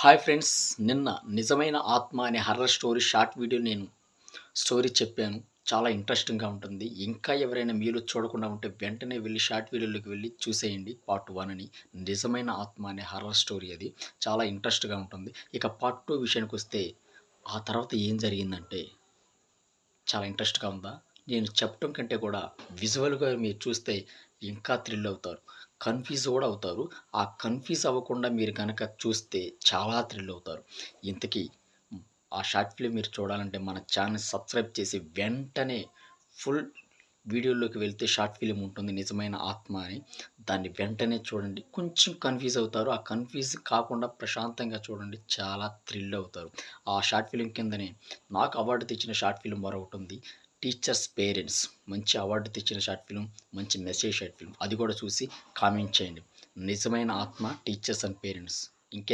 Hi friends. నిన్న 'నిజమైన ఆత్మ' అనే హర్రర్ షార్ట్ వీడియో నేను చెప్పాను. చాలా ఇంట్రెస్టింగ్‌గా ఉంటుంది. ఇంకా ఎవరైనా మీలో చూడకుండా ఉంటే వెంటనే వెళ్లి షార్ట్ వీడియోలోకి వెళ్లి చూసేయండి పార్ట్ 1 అని. 'నిజమైన ఆత్మ' అనే హర్రర్ స్టోరీ అది. చాలా ఇంట్రెస్ట్‌గా ఉంటుంది. ఇక పార్ట్ 2 విషయానికొస్తే ఆ తర్వాత ఏం జరిగిందంటే చాలా ఇంట్రెస్ట్‌గా ఉందా? నేను చెప్పటం కంటే కూడా విజువల్‌గా మీరు చూస్తే ఇంకా థ్రిల్ అవుతారు. కన్‌ఫ్యూజ్ కూడా అవుతారు. ఆ కన్‌ఫ్యూజ్ అవ్వకుండా మీరు గనక చూస్తే చాలా థ్రిల్ అవుతారు. ఇంతకీ ఆ షార్ట్ ఫిల్మ్ మీరు చూడాలంటే మన ఛానెల్ సబ్స్క్రైబ్ చేసి వెంటనే ఫుల్ వీడియోలోకి వెళ్తే షార్ట్ ఫిల్మ్ ఉంటుంది 'నిజమైన ఆత్మ' అని. దాన్ని వెంటనే చూడండి. కొంచెం కన్‌ఫ్యూజ్ అవుతారు. ఆ కన్‌ఫ్యూజ్ కాకుండా ప్రశాంతంగా చూడండి. చాలా థ్రిల్ అవుతారు. ఆ షార్ట్ ఫిల్మ్ కిందనే నాకు అవార్డ్ తెచ్చిన షార్ట్ ఫిల్మ్ మరొకటుంది. 'టీచర్స్ పేరెంట్స్' మంచి అవార్డ్ తెచ్చిన షార్ట్ ఫిల్మ్. మంచి మెసేజ్ షార్ట్ ఫిల్మ్. అది కూడా చూసి కామెంట్ చేయండి. 'నిజమైన ఆత్మ', 'టీచర్స్ అండ్ పేరెంట్స్' ఇంకే